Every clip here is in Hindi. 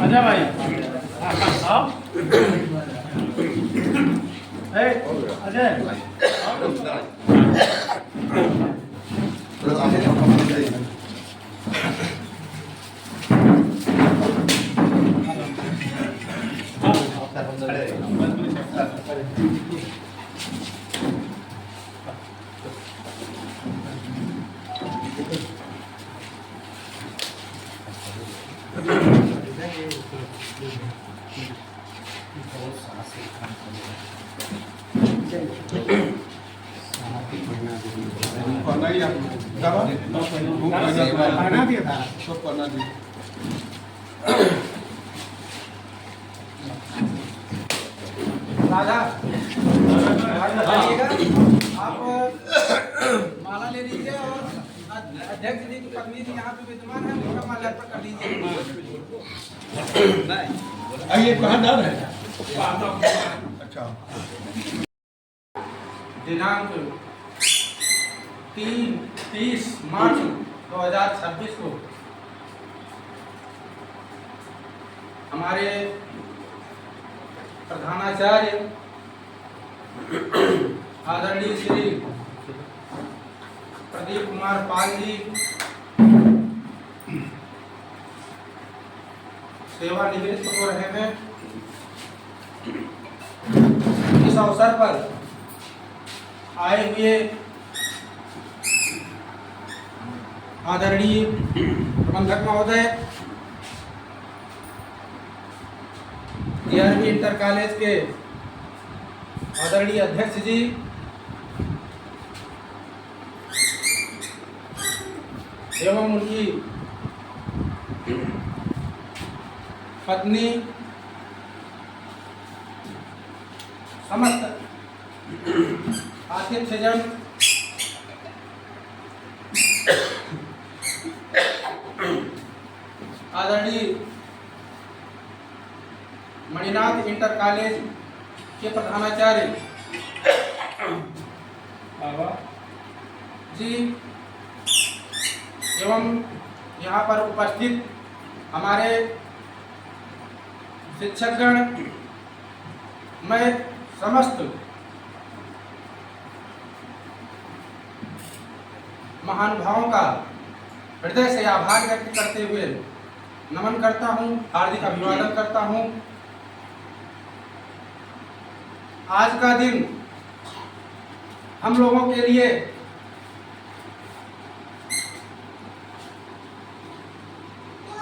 अजय भाई आओ। अजय राजा आप माला ले लीजिए और अध्यक्ष जी की पत्नी जी यहाँ पे विद्यमान है, उनका माल्यार्पण कर लीजिए। आइए कहाँ जा रहे हैं? अच्छा, दिनांक 30 मार्च 2026 को हमारे प्रधानाचार्य आदरणीय श्री प्रदीप कुमार पाल जी सेवानिवृत्त हो रहे हैं। इस अवसर पर आए हुए आदरणीय प्रबंधक महोदय, DRV इंटर कॉलेज के आदरणीय अध्यक्ष जी, एवं उनकी पत्नी, समस्त आतिथ्यजन, आदरणीय मणिनाथ इंटर कॉलेज के प्रधानाचार्य जी एवं यहाँ पर उपस्थित हमारे शिक्षकगण, मैं समस्त महानुभावों का हृदय से आभार व्यक्त करते हुए नमन करता हूँ, हार्दिक अभिवादन करता हूँ। आज का दिन हम लोगों के लिए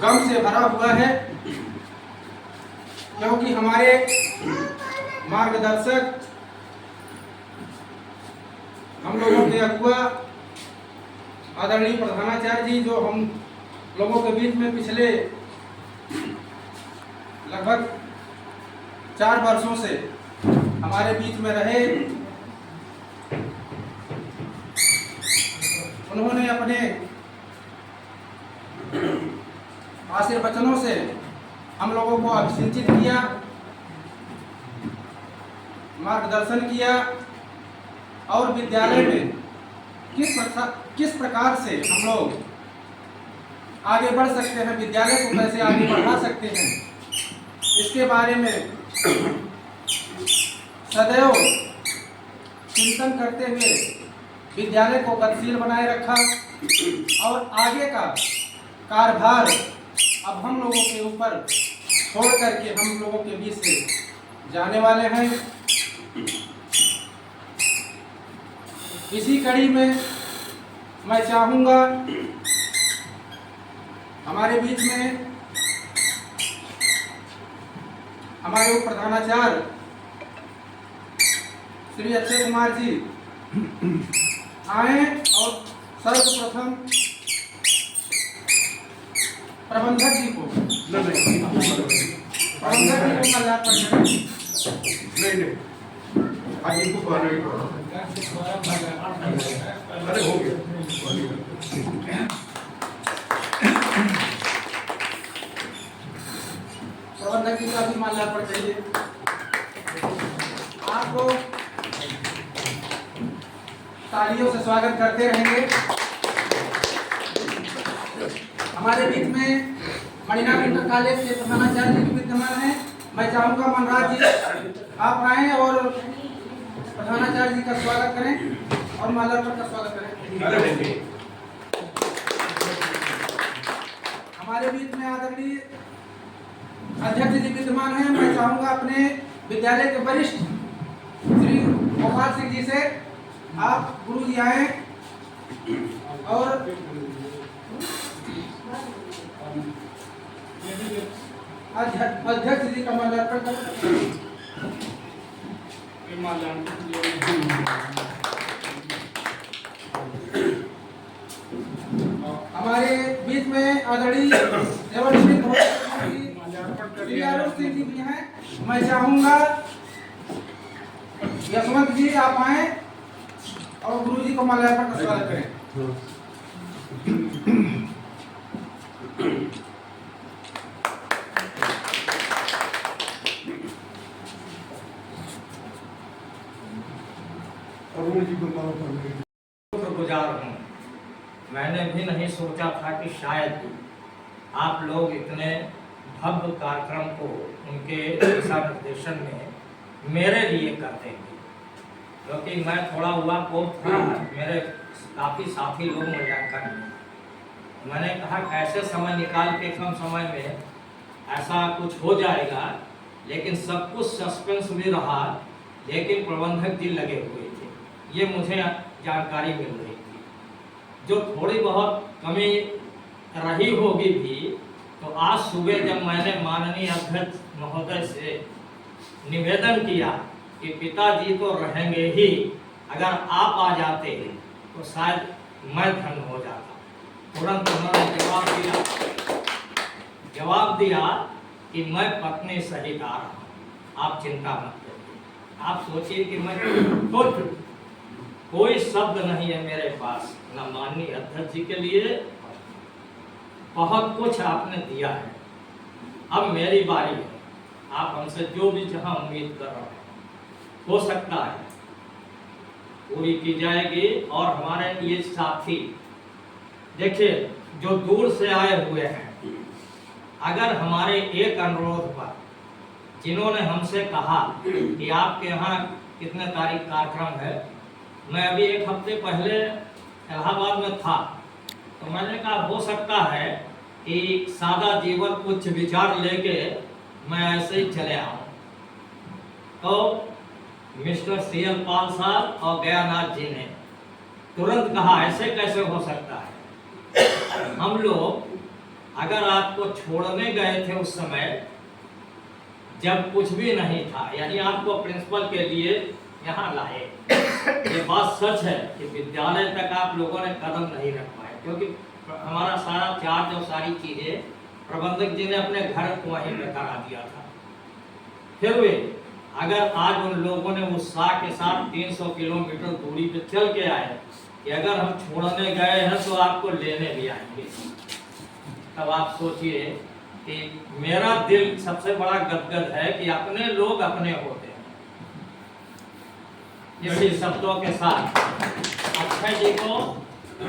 गम से भरा हुआ है, क्योंकि हमारे मार्गदर्शक, हम लोगों के अगुआ आदरणीय प्रधानाचार्य जी, जो हम लोगों के बीच में पिछले लगभग 4 वर्षों से हमारे बीच में रहे, उन्होंने अपने आशीर्वचनों से हम लोगों को अभिसिंचित किया, मार्गदर्शन किया और विद्यालय में किस प्रकार से हम लोग आगे बढ़ सकते हैं, विद्यालय को कैसे आगे बढ़ा सकते हैं, इसके बारे में सदैव चिंतन करते हुए विद्यालय को गतिशील बनाए रखा और आगे का कार्यभार अब हम लोगों के ऊपर छोड़ करके हम लोगों के बीच से जाने वाले हैं। इसी कड़ी में मैं चाहूँगा हमारे बीच में हमारे उप प्रधानाचार्य श्री अक्षय कुमार जी आए और सर्वप्रथम प्रबंधक जी को माल्यार्पण करें। नहीं आज इनको कहना ही पड़ा। अरे हो गया। प्रबंधक जी का भी माल्यार्पण करिए। आपको तालियों से स्वागत करते रहेंगे। हमारे बीच में मणिनाथ इंटर कॉलेज के प्रधानाचार्य जी विद्यमान हैं। मैं चाहूँगा मनराज जी आप आएँ और प्रधानाचार्य जी का स्वागत करें और माल्यार्पण का स्वागत करें। हमारे बीच में आदरणीय अध्यक्ष जी विद्यमान हैं। मैं चाहूँगा अपने विद्यालय के वरिष्ठ श्री गोपाल सिंह जी से आप गुरु जी आए और अध्यक्ष जी का माल्यार्पण करें। हमारे बीच में आदरणीय सिंह जी भी हैं। मैं चाहूँगा यशवंत जी आप आए और गुरु जी को माल्यार्पण का स्वागत करें। शुक्रगुजार हूँ। मैंने भी नहीं सोचा था कि शायद आप लोग इतने भव्य कार्यक्रम को उनके दिशा निर्देशन में मेरे लिए करते हैं, क्योंकि मैं थोड़ा हुआ को था, मेरे काफ़ी साथी लोग मूल्यांकन में। मैंने कहा कैसे समय निकाल के कम समय में ऐसा कुछ हो जाएगा, लेकिन सब कुछ सस्पेंस भी रहा, लेकिन प्रबंधक जी लगे हुए थे, ये मुझे जानकारी मिल रही थी। जो थोड़ी बहुत कमी रही होगी भी, तो आज सुबह जब मैंने माननीय अध्यक्ष महोदय से निवेदन किया कि पिताजी तो रहेंगे ही, अगर आप आ जाते तो शायद मैं धन्य हो जाता। तुरंत उन्होंने जवाब दिया कि मैं पत्नी सहित आ रहा हूँ, आप चिंता मत करिए। आप सोचिए कि मैं खुद कोई शब्द नहीं है मेरे पास, न माननीय अध्यक्ष जी के लिए, बहुत कुछ आपने दिया है। अब मेरी बारी है, आप हमसे जो भी जहां उम्मीद कर रहे हैं हो सकता है पूरी की जाएगी। और हमारे ये साथी देखिए जो दूर से आए हुए हैं, अगर हमारे एक अनुरोध पर जिन्होंने हमसे कहा कि आपके यहाँ कितने तारीख कार्यक्रम है, मैं अभी एक हफ्ते पहले इलाहाबाद में था, तो मैंने कहा हो सकता है कि सादा जीवन कुछ विचार लेके मैं ऐसे ही चले आऊँ। तो मिस्टर CL पाल साहब और गयानाथ जी ने तुरंत कहा ऐसे कैसे हो सकता है। हम लोग अगर आपको छोड़ने गए थे उस समय जब कुछ भी नहीं था, यानी आपको प्रिंसिपल के लिए यहाँ लाए, ये बात सच है कि विद्यालय तक आप लोगों ने कदम नहीं रख पाए, क्योंकि हमारा सारा चार्ज और सारी चीज़ें प्रबंधक जी ने अपने घर वहीं पे करा दिया था। फिर भी अगर आज उन लोगों ने उत्साह के साथ 300 किलोमीटर दूरी पे चल के आए कि अगर हम छोड़ने गए हैं तो आपको लेने भी आएंगे, तब आप सोचिए कि मेरा दिल सबसे बड़ा गदगद है कि अपने लोग अपने होते हैं। इसी शब्दों के साथ अक्षय जी को,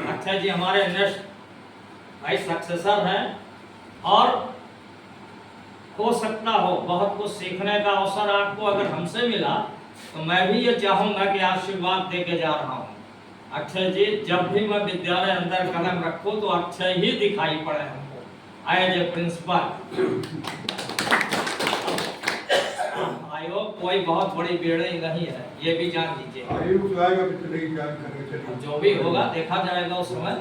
अक्षय जी हमारे नेक्स्ट भाई सक्सेसर हैं, और हो सकता हो बहुत कुछ सीखने का अवसर आपको अगर हमसे मिला, तो मैं भी ये चाहूँगा कि आशीर्वाद दे के जा रहा हूँ। अक्षय जी जब भी मैं विद्यालय अंदर कदम रखूँ तो अक्षय ही दिखाई पड़े हमको एज ए प्रिंसिपल। आयोग कोई बहुत बड़ी बेड़े नहीं है, ये भी जान लीजिए। जो भी होगा देखा जाएगा उस समय।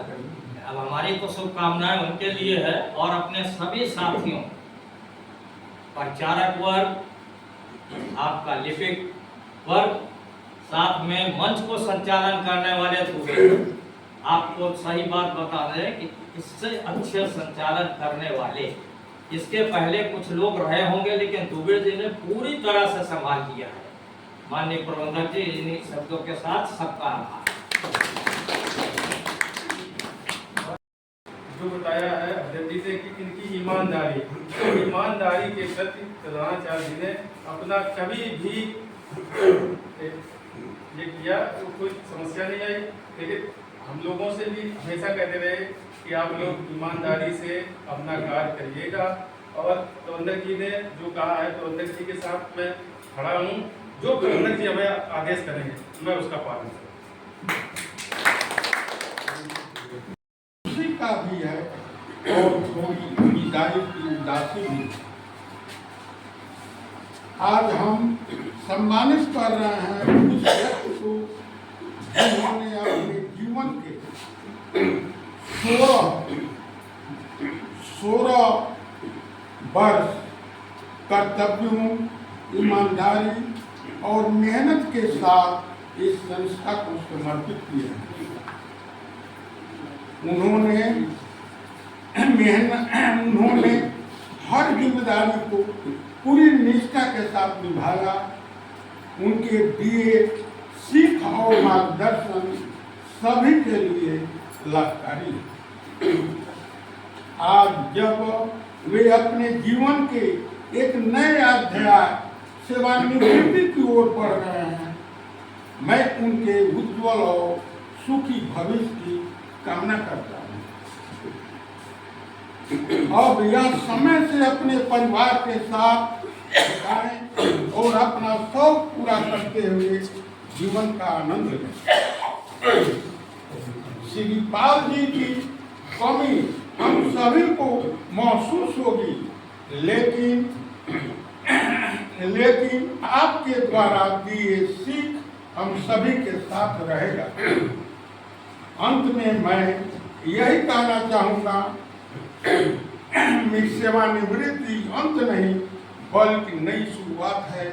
अब हमारी तो शुभकामनाएं उनके लिए है और अपने सभी साथियों, प्रचारक वर्ग, आपका लिपिक वर्ग, साथ में मंच को संचालन करने वाले दुबे। आपको सही बात बता दें कि इससे अच्छे संचालन करने वाले इसके पहले कुछ लोग रहे होंगे, लेकिन दुबे जी ने पूरी तरह से संभाल लिया है। माननीय प्रबंधक जी, इन्हीं शब्दों के साथ सबका आभार। जो बताया है अध्यक्ष जी से कि इनकी ईमानदारी के प्रति प्रधानाचार्य जी ने अपना कभी भी ये किया तो कोई समस्या नहीं आई, लेकिन हम लोगों से भी हमेशा कहते रहे कि आप लोग ईमानदारी से अपना कार्य करिएगा, और प्रबंधक जी ने जो कहा है, प्रबंधक जी के साथ मैं खड़ा हूँ। जो प्रबंधक जी हमें आदेश करेंगे मैं उसका पालन करूँ। खुशी का भी है और थोड़ी जिम्मेदारी की उदासी भी। आज हम सम्मानित कर रहे हैं उस व्यक्ति को जिन्होंने अपने जीवन के 16 वर्ष कर्तव्यों, ईमानदारी और मेहनत के साथ इस संस्था को समर्पित किया है। उन्होंने हर जिम्मेदारी को पूरी निष्ठा के साथ निभाया। उनके दिए सीख और मार्गदर्शन सभी के लिए लाभकारी है। आज जब वे अपने जीवन के एक नए अध्याय सेवानिवृत्ति की ओर बढ़ रहे हैं, मैं उनके उज्जवल और सुखी भविष्य की कामना करता हूँ। अब यह समय से अपने परिवार के साथ बिताएं और अपना शौक पूरा करते हुए जीवन का आनंद लें। श्री पाल जी की कमी हम सभी को महसूस होगी, लेकिन आपके द्वारा दिए सीख हम सभी के साथ रहेगा। अंत में मैं यही कहना चाहूँगा, मेरी सेवानिवृत्ति अंत नहीं बल्कि नई शुरुआत है।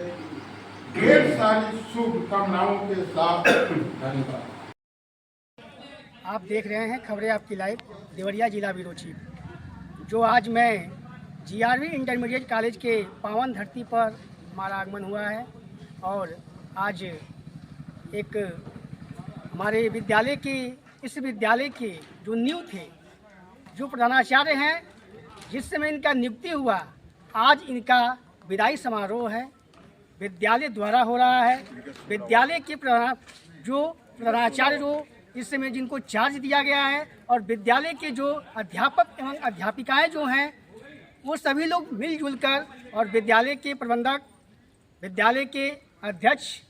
ढेर सारी शुभकामनाओं के साथ धन्यवाद। आप देख रहे हैं खबरें आपकी लाइव, देवरिया जिला ब्यूरो चीफ। जो आज मैं GRV इंटरमीडिएट कॉलेज के पावन धरती पर हमारा आगमन हुआ है, और आज एक हमारे विद्यालय की, इस विद्यालय के जो नींव थे, जो प्रधानाचार्य हैं, जिस समय इनका नियुक्ति हुआ, आज इनका विदाई समारोह है, विद्यालय द्वारा हो रहा है। विद्यालय के प्रधानाचार्य जो इस समय जिनको चार्ज दिया गया है, और विद्यालय के जो अध्यापक एवं अध्यापिकाएं जो हैं, वो सभी लोग मिलजुल कर, और विद्यालय के प्रबंधक, विद्यालय के अध्यक्ष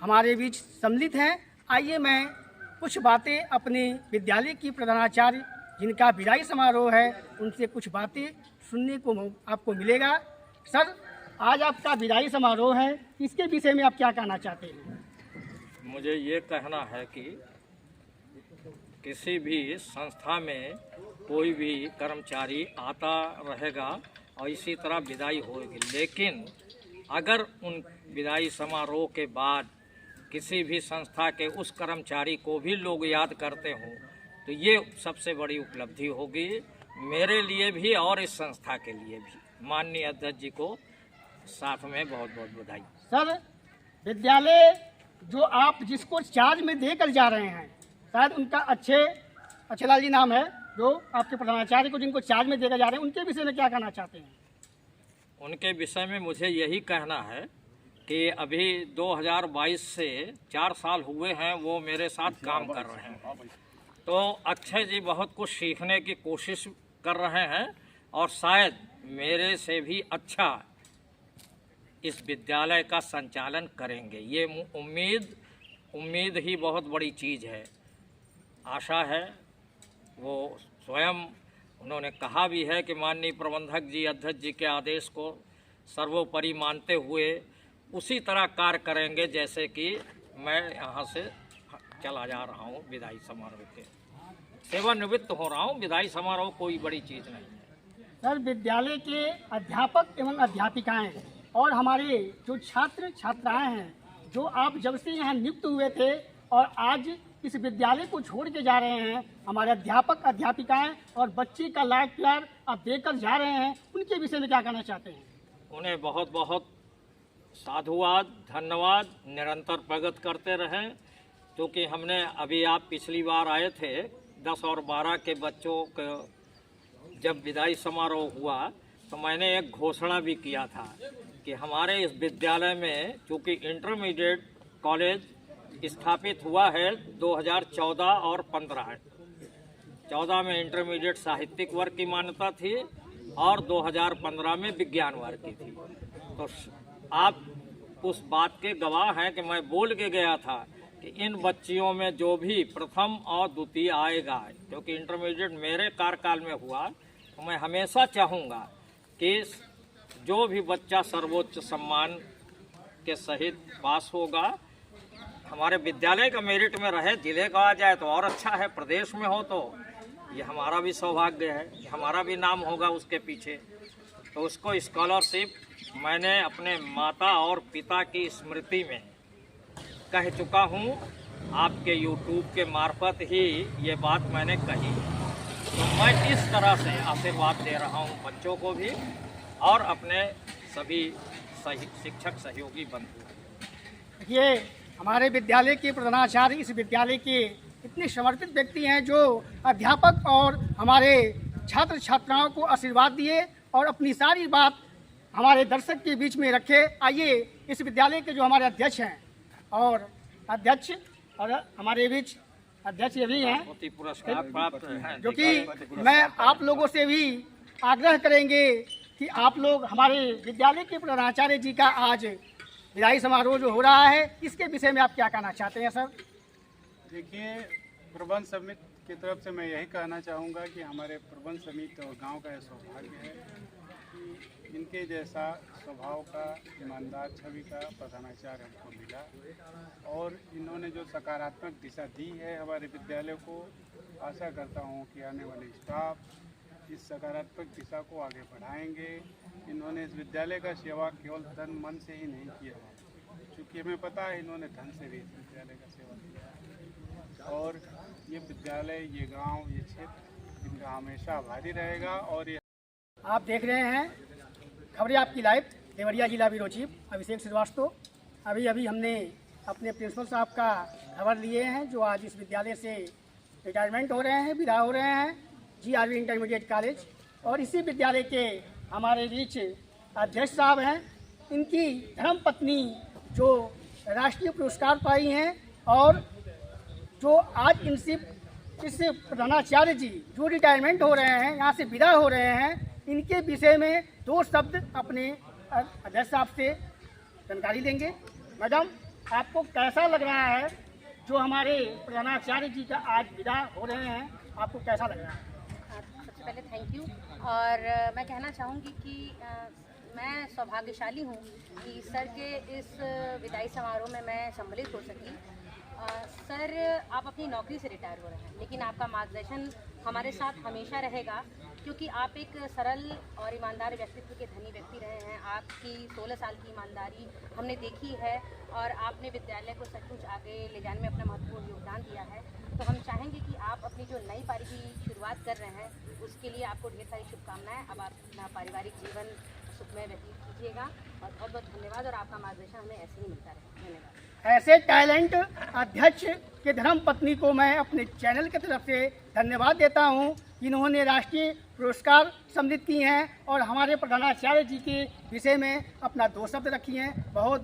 हमारे बीच सम्मिलित हैं। आइए मैं कुछ बातें अपने विद्यालय की प्रधानाचार्य जिनका विदाई समारोह है, उनसे कुछ बातें सुनने को आपको मिलेगा। सर, आज आपका विदाई समारोह है, इसके विषय में आप क्या कहना चाहते हैं? मुझे ये कहना है कि किसी भी संस्था में कोई भी कर्मचारी आता रहेगा और इसी तरह विदाई होगी, लेकिन अगर उन विदाई समारोह के बाद किसी भी संस्था के उस कर्मचारी को भी लोग याद करते हों, तो ये सबसे बड़ी उपलब्धि होगी मेरे लिए भी और इस संस्था के लिए भी। माननीय अध्यक्ष जी को साथ में बहुत बहुत बधाई। सर, विद्यालय जो आप जिसको चार्ज में देकर जा रहे हैं, शायद उनका अच्छेलाल जी नाम है, जो आपके प्रधानाचार्य को जिनको चार्ज में देकर जा रहे हैं, उनके विषय में क्या कहना चाहते हैं? उनके विषय में मुझे यही कहना है कि अभी 2022 से 4 साल हुए हैं वो मेरे साथ काम कर रहे हैं, तो अक्षय जी बहुत कुछ सीखने की कोशिश कर रहे हैं और शायद मेरे से भी अच्छा इस विद्यालय का संचालन करेंगे। ये उम्मीद ही बहुत बड़ी चीज़ है। आशा है, वो स्वयं उन्होंने कहा भी है कि माननीय प्रबंधक जी, अध्यक्ष जी के आदेश को सर्वोपरि मानते हुए उसी तरह कार्य करेंगे जैसे कि मैं यहाँ से चला जा रहा हूँ विदाई समारोह के। सेवानिवृत्त हो रहा हूँ, विदाई समारोह कोई बड़ी चीज़ नहीं है। सर, विद्यालय के अध्यापक एवं अध्यापिकाएं और हमारे जो छात्र छात्राएं हैं, जो आप जब से यहाँ नियुक्त हुए थे और आज इस विद्यालय को छोड़ के जा रहे हैं, हमारे अध्यापक अध्यापिकाएं और बच्चे का लाड प्यार आप देकर जा रहे हैं, उनके विषय में क्या कहना चाहते हैं? उन्हें बहुत बहुत साधुवाद, धन्यवाद। निरंतर प्रगति करते रहें, क्योंकि हमने अभी आप पिछली बार आए थे 10 और 12 के बच्चों का जब विदाई समारोह हुआ, तो मैंने एक घोषणा भी किया था कि हमारे इस विद्यालय में, चूँकि इंटरमीडिएट कॉलेज स्थापित हुआ है 2014 और 15 14 में इंटरमीडिएट साहित्यिक वर्ग की मान्यता थी और 2015 में विज्ञान वर्ग की थी। तो आप उस बात के गवाह हैं कि मैं बोल के गया था कि इन बच्चियों में जो भी प्रथम और द्वितीय आएगा, क्योंकि इंटरमीडिएट मेरे कार्यकाल में हुआ, तो मैं हमेशा चाहूँगा कि जो भी बच्चा सर्वोच्च सम्मान के सहित पास होगा, हमारे विद्यालय का मेरिट में रहे, जिले का आ जाए तो और अच्छा है, प्रदेश में हो तो ये हमारा भी सौभाग्य है, हमारा भी नाम होगा उसके पीछे। तो उसको स्कॉलरशिप मैंने अपने माता और पिता की स्मृति में कह चुका हूँ। आपके YouTube के मार्फत ही ये बात मैंने कही। तो मैं इस तरह से आशीर्वाद दे रहा हूँ बच्चों को भी और अपने सभी शिक्षक सहयोगी बंधु। ये हमारे विद्यालय के प्रधानाचार्य इस विद्यालय के इतने समर्पित व्यक्ति हैं जो अध्यापक और हमारे छात्र छात्राओं को आशीर्वाद दिए और अपनी सारी बात हमारे दर्शक के बीच में रखे। आइए इस विद्यालय के जो हमारे अध्यक्ष हैं और अध्यक्ष और हमारे बीच अध्यक्ष ये भी हैं पुरस्कार प्राप्त हैं, जो कि मैं आप लोगों से भी आग्रह करेंगे कि आप लोग हमारे विद्यालय के प्रधानाचार्य जी का आज विदाई समारोह जो हो रहा है, इसके विषय में आप क्या कहना चाहते हैं सर? देखिए, प्रबंध समिति की तरफ से मैं यही कहना चाहूँगा कि हमारे प्रबंध समिति और गांव का यह सौभाग्य है कि इनके जैसा स्वभाव का ईमानदार छवि का प्रधानाचार्य हमको मिला और इन्होंने जो सकारात्मक दिशा दी है हमारे विद्यालय को, आशा करता हूँ कि आने वाले स्टाफ इस सकारात्मक दिशा को आगे बढ़ाएंगे। इन्होंने इस विद्यालय का सेवा केवल तन मन से ही नहीं किया है, क्योंकि हमें पता है इन्होंने धन से भी इस विद्यालय का सेवा किया और ये विद्यालय, ये गांव, ये क्षेत्र इनका हमेशा आभारी रहेगा। और ये आप देख रहे हैं खबरें आपकी लाइव, देवरिया जिला ब्यूरो चीफ अभिषेक श्रीवास्तव। अभी हमने अपने प्रिंसिपल साहब का खबर लिए हैं जो आज इस विद्यालय से रिटायरमेंट हो रहे हैं, विदा हो रहे हैं, GRV इंटरमीडिएट कॉलेज। और इसी विद्यालय के हमारे बीच अध्यक्ष साहब हैं, इनकी धर्मपत्नी जो राष्ट्रीय पुरस्कार पाई हैं और जो आज इनसे इस प्रधानाचार्य जी जो रिटायरमेंट हो रहे हैं, यहाँ से विदा हो रहे हैं, इनके विषय में 2 शब्द अपने अध्यक्ष साहब से जानकारी देंगे। मैडम, आपको कैसा लग रहा है जो हमारे प्रधानाचार्य जी का आज विदा हो रहे हैं, आपको कैसा लग रहा है? सबसे पहले थैंक यू। और मैं कहना चाहूँगी कि मैं सौभाग्यशाली हूँ कि सर के इस विदाई समारोह में मैं सम्मिलित हो सकी। सर, आप अपनी नौकरी से रिटायर हो रहे हैं, लेकिन आपका मार्गदर्शन हमारे साथ हमेशा रहेगा, क्योंकि आप एक सरल और ईमानदार व्यक्तित्व के धनी व्यक्ति रहे हैं। आपकी 16 साल की ईमानदारी हमने देखी है और आपने विद्यालय को सचमुच आगे ले जाने में अपना महत्वपूर्ण योगदान दिया है। तो हम चाहेंगे कि आप अपनी जो नई पारी की शुरुआत कर रहे हैं, उसके लिए आपको ढेर सारी शुभकामनाएं। अब आप अपना पारिवारिक जीवन सुखमय व्यतीत कीजिएगा और बहुत बहुत धन्यवाद। और आपका मार्गदर्शन हमें ऐसे ही मिलता रहे। धन्यवाद। ऐसे टैलेंट अध्यक्ष के धर्मपत्नी को मैं अपने चैनल की तरफ से धन्यवाद देता हूं। इन्होंने राष्ट्रीय पुरस्कार सम्मिलित की हैं और हमारे प्रधानाचार्य जी के विषय में अपना 2 शब्द रखी हैं। बहुत